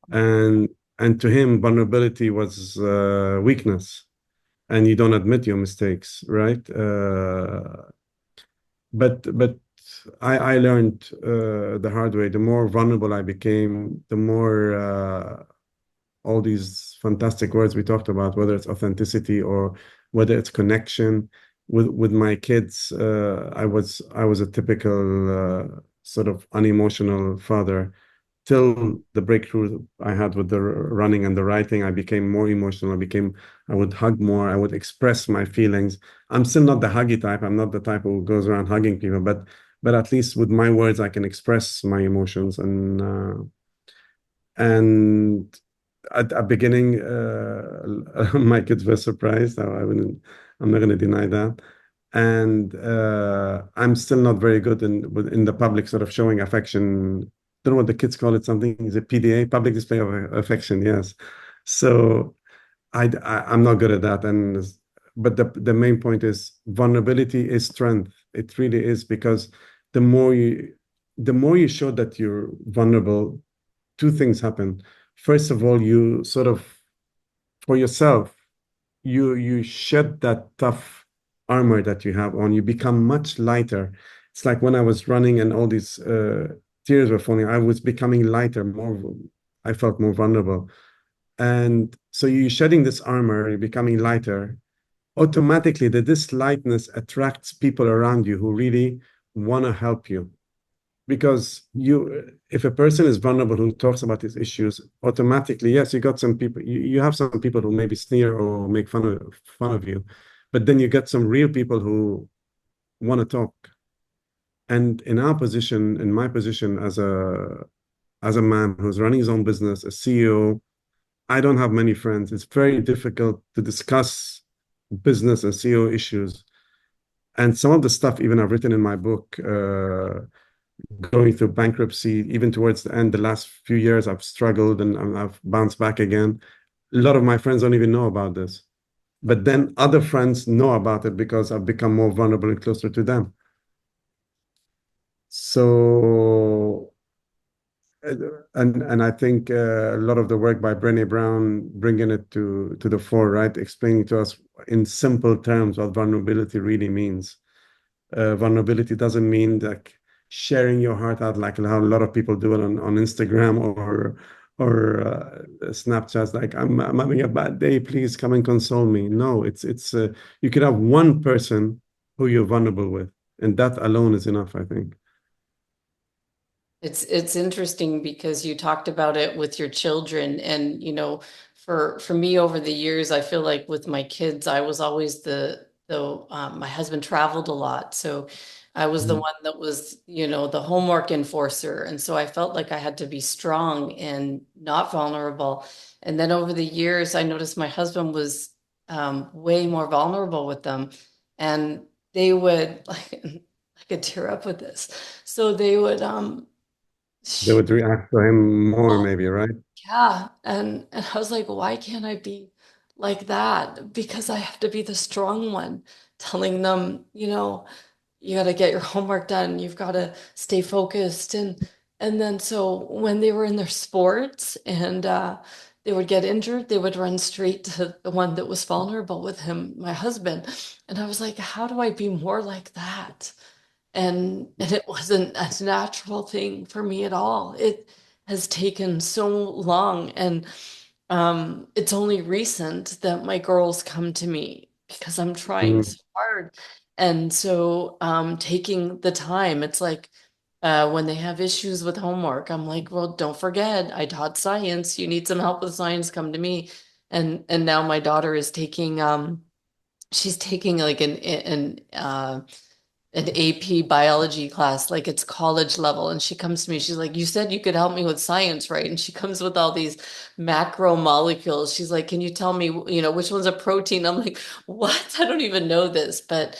and to him, vulnerability was weakness, and you don't admit your mistakes, right? But I learned the hard way. The more vulnerable I became, the more all these fantastic words we talked about, whether it's authenticity or whether it's connection. With my kids, I was a typical sort of unemotional father till the breakthrough I had with the running and the writing. I became more emotional. I would hug more. I would express my feelings. I'm still not the huggy type. I'm not the type who goes around hugging people, but at least with my words, I can express my emotions and at the beginning, my kids were surprised. I'm not going to deny that. And I'm still not very good in the public sort of showing affection. Don't know what the kids call it. Something is it PDA, public display of affection. Yes. So I'm not good at that. And but the main point is vulnerability is strength. It really is because the more you the more you show that you're vulnerable, two things happen. First of all, you sort of for yourself, you shed that tough armor that you have on. You become much lighter. It's like when I was running and all these tears were falling, I was becoming lighter, more I felt more vulnerable. And so you're shedding this armor, you're becoming lighter. Automatically, this lightness attracts people around you who really want to help you because you if a person is vulnerable who talks about his issues automatically yes you got some people you have some people who maybe sneer or make fun of you but then you get some real people who want to talk and in our position in my position as a man who's running his own business a CEO I don't have many friends it's very difficult to discuss business and CEO issues and some of the stuff even I've written in my book going through bankruptcy, even towards the end, the last few years, I've struggled and I've bounced back again. A lot of my friends don't even know about this. But then other friends know about it because I've become more vulnerable and closer to them. So, uh, and I think a lot of the work by Brené Brown, bringing it to the fore, right? Explaining to us in simple terms what vulnerability really means. Vulnerability doesn't mean like sharing your heart out like how a lot of people do it on Instagram or Snapchats like I'm having a bad day please come and console me no it's you could have one person who you're vulnerable with and that alone is enough I think. It's interesting because you talked about it with your children and for me over the years I feel like with my kids I was always the my husband traveled a lot so I was the Mhm. one that was the homework enforcer and so I felt like I had to be strong and not vulnerable and then over the years I noticed my husband was way more vulnerable with them and they would like I could tear up with this so they would They would react to him more Oh, maybe right. yeah. And I was like, why can't I be like that? Because I have to be the strong one, telling them, you got to get your homework done. You've got to stay focused. And then so when they were in their sports and they would get injured, they would run straight to the one that was vulnerable with him, my husband. And I was like, how do I be more like that? And it wasn't a natural thing for me at all. It has taken so long, and it's only recent that my girls come to me because I'm trying Mm. so hard. And so taking the time, it's like when they have issues with homework, I'm like, well, don't forget, I taught science. You need some help with science, come to me. And now my daughter is taking she's taking like an AP biology class, like it's college level. And she comes to me, she's like, you said you could help me with science, right? And she comes with all these macromolecules. She's like, can you tell me, which one's a protein? I'm like, what? I don't even know this, but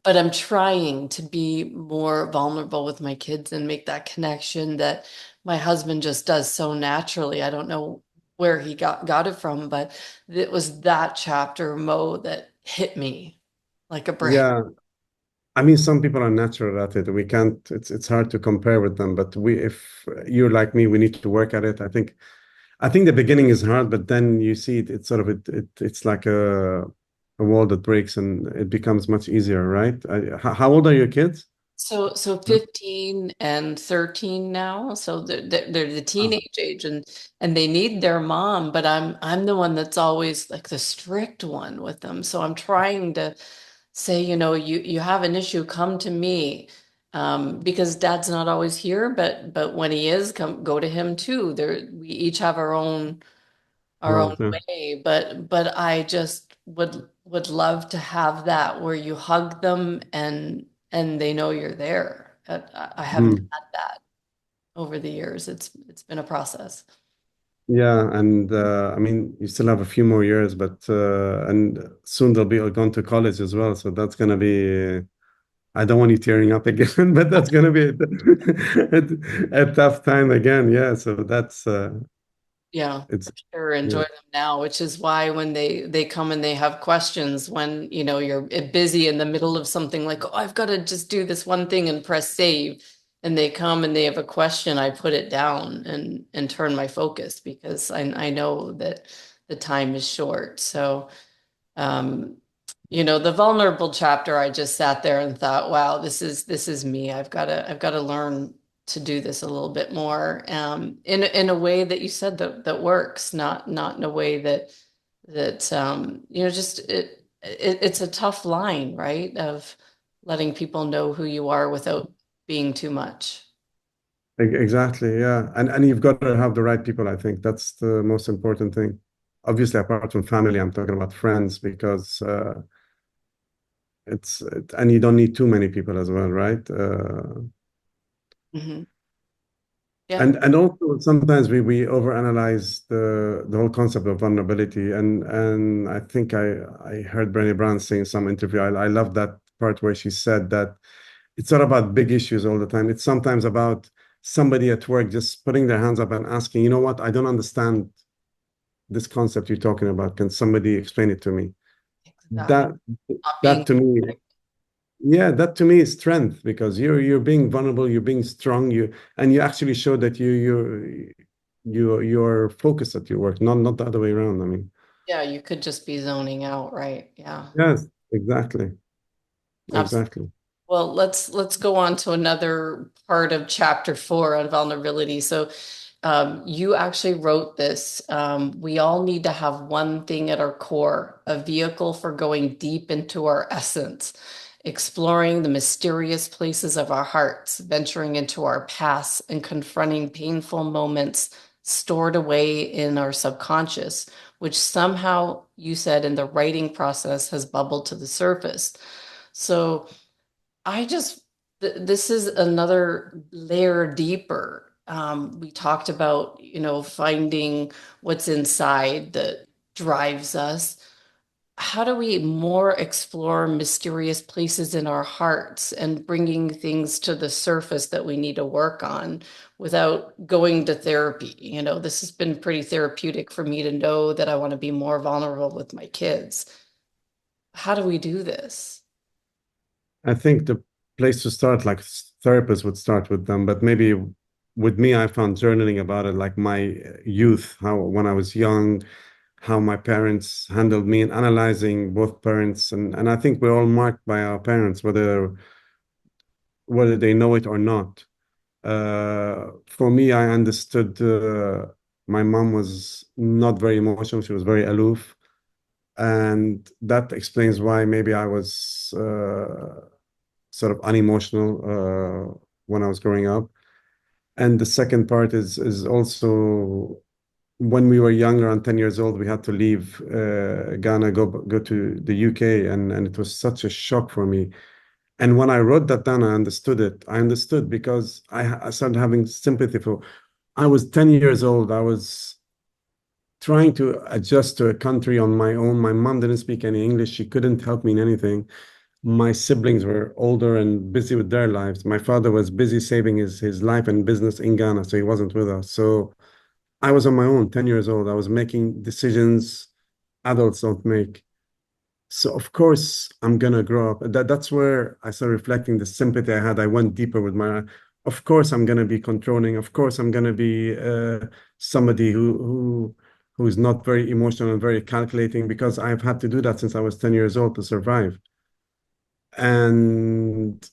I'm trying to be more vulnerable with my kids and make that connection that my husband just does so naturally. I don't know where he got it from, but it was that chapter, Mo, that hit me like a brick. Yeah, I mean, some people are natural at it. We can't, it's hard to compare with them, but if you're like me, we need to work at it. I think the beginning is hard, but then you see it, it's sort of, it's like a wall that breaks and it becomes much easier, right? How old are your kids? So 15 and 13 now. So they're the Oh, teenage age and they need their mom, but I'm the one that's always like the strict one with them. So I'm trying to say, you have an issue, come to me. Because dad's not always here, but when he is, go to him too. We each have our own yeah. way, but I just would love to have that where you hug them and they know you're there. I, I haven't Mm. had that over the years. It's been a process. Yeah, and I mean, you still have a few more years, but and soon they'll be going to college as well. So that's gonna be. I don't want you tearing up again, but that's gonna be a tough time again. Yeah, so that's Yeah, it's for sure. Enjoy yeah, them now, which is why when they come and they have questions, when you're busy in the middle of something like, oh, I've got to just do this one thing and press save, and they come and they have a question, I put it down and turn my focus because I know that the time is short. So um, the vulnerable chapter, I just sat there and thought, wow, this is me. I've got to learn to do this a little bit more, in a way that you said that works, not in a way that just it's a tough line, right? Of letting people know who you are without being too much. exactly, yeah, and you've got to have the right people. I think that's the most important thing. Obviously, apart from family, I'm talking about friends because and you don't need too many people as well, right? Hmm. Yeah. And also sometimes we overanalyze the whole concept of vulnerability. And I think I heard Brené Brown saying in some interview. I love that part where she said that it's not about big issues all the time. It's sometimes about somebody at work just putting their hands up and asking, you know what, I don't understand this concept you're talking about. Can somebody explain it to me? Exactly. That Not being. that to me, yeah, that to me is strength because you're being vulnerable, you're being strong, and you actually show that you're focused at your work, not the other way around. I mean, Yeah, you could just be zoning out, right? Yeah. yes, exactly, Absolutely. exactly. Well, let's go on to another part of chapter 4 on vulnerability. So, you actually wrote this. We all need to have one thing at our core, a vehicle for going deep into our essence, exploring the mysterious places of our hearts, venturing into our past, and confronting painful moments stored away in our subconscious, which somehow you said in the writing process has bubbled to the surface. So, I just, this is another layer deeper. We talked about, finding what's inside that drives us. How do we more explore mysterious places in our hearts and bringing things to the surface that we need to work on without going to therapy? This has been pretty therapeutic for me to know that I want to be more vulnerable with my kids. How do we do this? I think the place to start, like therapists would start with them, but maybe with me, I found journaling about it, like my youth, how when I was young, how my parents handled me, and analyzing both parents, and I think we're all marked by our parents, whether they know it or not. For me, I understood my mom was not very emotional. She was very aloof. And that explains why maybe I was sort of unemotional when I was growing up. And the second part is also when we were young, around 10 years old, we had to leave Ghana, go to the UK, and it was such a shock for me. And when I wrote that down, I understood it. I understood because I started having sympathy for. I was 10 years old. I was trying to adjust to a country on my own. My mom didn't speak any English. She couldn't help me in anything. My siblings were older and busy with their lives. My father was busy saving his life and business in Ghana, so he wasn't with us. So I was on my own, 10 years old. I was making decisions adults don't make. So of course I'm gonna grow up. That's where I started reflecting the sympathy I had. I went deeper with my. Of course I'm gonna be controlling. Of course I'm gonna be somebody who's not very emotional and very calculating because I've had to do that since I was 10 years old to survive. And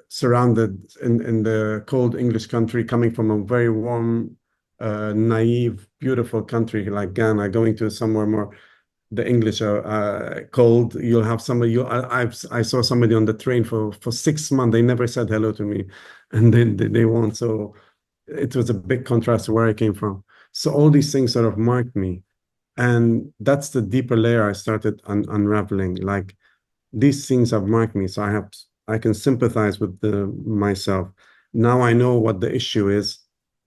surrounded in the cold English country, coming from a very warm, naive, beautiful country like Ghana, going to somewhere more the English are cold. You'll have somebody. I saw somebody on the train for 6 months. They never said hello to me, and then they won't. So it was a big contrast to where I came from. So all these things sort of marked me, and that's the deeper layer I started unraveling. Like these things have marked me, so I can sympathize with the myself. Now I know what the issue is,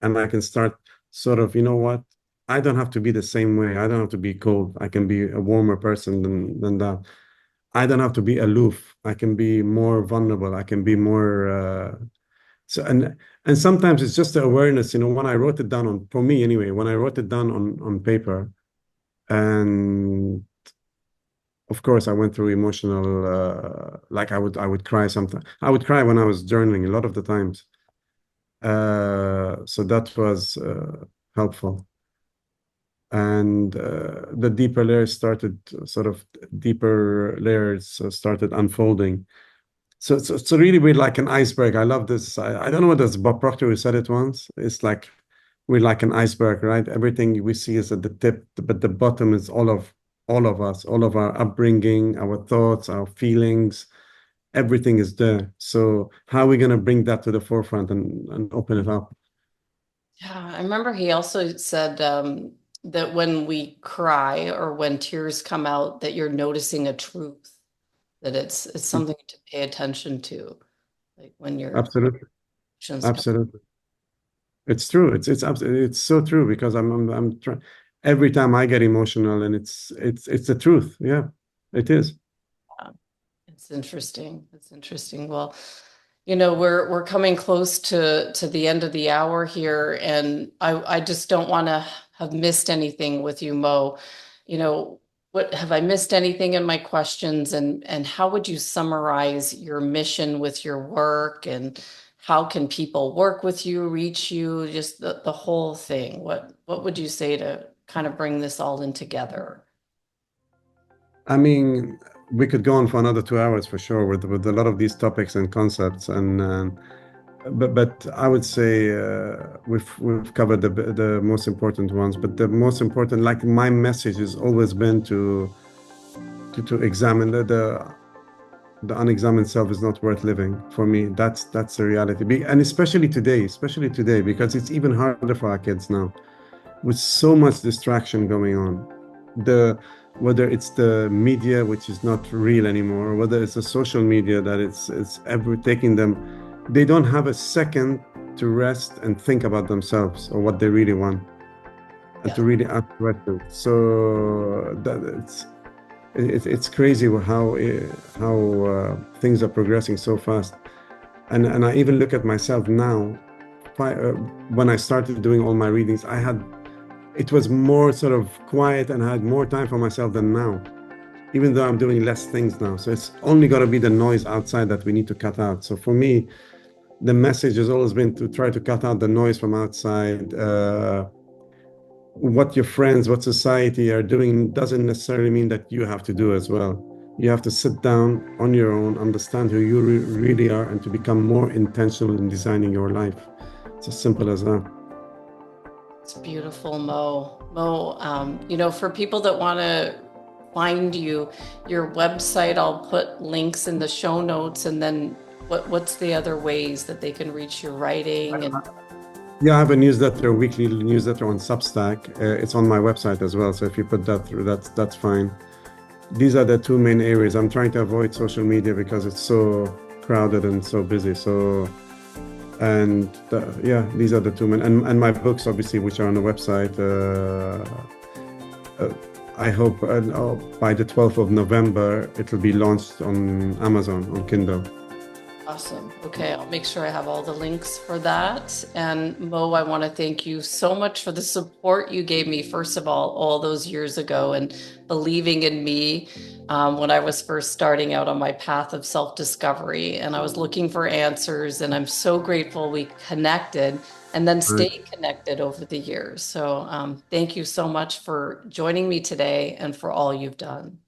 and I can start sort of, you know what? I don't have to be the same way. I don't have to be cold. I can be a warmer person than that. I don't have to be aloof. I can be more vulnerable. I can be more so and sometimes it's just the awareness, when I wrote it down for me anyway, when I wrote it down on paper, and of course I went through emotional like I would cry sometimes. I would cry when I was journaling a lot of the times. So that was helpful. And the deeper layers started, sort of deeper layers started unfolding. So it's really we're like an iceberg. I love this. I don't know what this Bob Proctor who said it once. It's like we're like an iceberg, right? Everything we see is at the tip, but the bottom is all of us, all of our upbringing, our thoughts, our feelings, everything is there. So how are we going to bring that to the forefront and open it up? Yeah, I remember he also said that when we cry or when tears come out, that you're noticing a truth, that it's something to pay attention to, like when your Absolutely. emotions come. Absolutely. It's true. It's so true because I'm trying every time I get emotional, and it's the truth. Yeah, it is. out. It's interesting. It's interesting. Well, we're coming close to the end of the hour here, and I just don't want to have missed anything with you, Mo. What have I missed anything in my questions, and how would you summarize your mission with your work, and how can people work with you, reach you, just the whole thing? What would you say to kind of bring this all in together? I mean, we could go on for another 2 hours for sure with a lot of these topics and concepts, and but I would say we've covered the most important ones. But the most important, like my message, has always been to examine the unexamined self is not worth living. For me, that's the reality. And especially today, because it's even harder for our kids now with so much distraction going on. Whether it's the media, which is not real anymore, or whether it's the social media that it's ever taking them, they don't have a second to rest and think about themselves or what they really want, and Yeah. to really ask questions. So that it's crazy how things are progressing so fast. And I even look at myself now. When I started doing all my readings, it was more sort of quiet, and I had more time for myself than now, even though I'm doing less things now. So it's only got to be the noise outside that we need to cut out. So for me, the message has always been to try to cut out the noise from outside. What your friends, what society are doing doesn't necessarily mean that you have to do as well. You have to sit down on your own, understand who you really are, and to become more intentional in designing your life. It's as simple as that. It's beautiful, Mo. Mo, for people that want to find you, your website, I'll put links in the show notes, and then what's the other ways that they can reach your writing? And Yeah, I have a newsletter, a weekly newsletter on Substack. It's on my website as well. So if you put that through, that's fine. These are the two main areas. I'm trying to avoid social media because it's so crowded and so busy. So, and yeah, these are the two main, and my books, obviously, which are on the website. I hope by the 12th of November, it'll be launched on Amazon, on Kindle. awesome. Okay, I'll make sure I have all the links for that. And Mo, I want to thank you so much for the support you gave me, first of all those years ago, and believing in me when I was first starting out on my path of self-discovery. And I was looking for answers, and I'm so grateful we connected and then stayed connected over the years. So thank you so much for joining me today and for all you've done.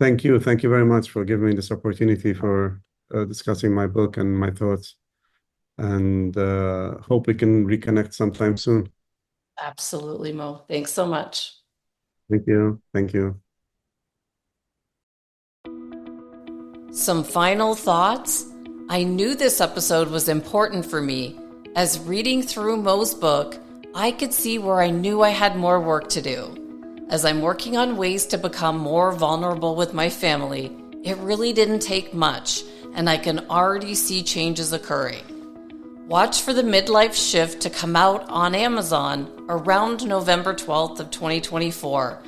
Thank you. Thank you very much for giving me this opportunity for discussing my book and my thoughts. And hope we can reconnect sometime soon. Absolutely, Mo. Thanks so much. Thank you. Thank you. Some final thoughts. I knew this episode was important for me, as reading through Mo's book, I could see where I knew I had more work to do. As I'm working on ways to become more vulnerable with my family, it really didn't take much, and I can already see changes occurring. Watch for the Midlife Shift to come out on Amazon around November 12th of 2024,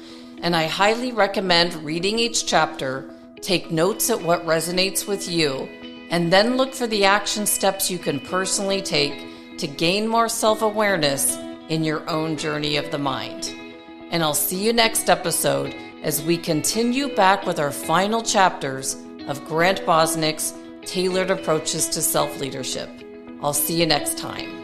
and I highly recommend reading each chapter, take notes at what resonates with you, and then look for the action steps you can personally take to gain more self-awareness in your own journey of the mind. And I'll see you next episode as we continue back with our final chapters of Grant Bosnick's Tailored Approaches to Self-Leadership. I'll see you next time.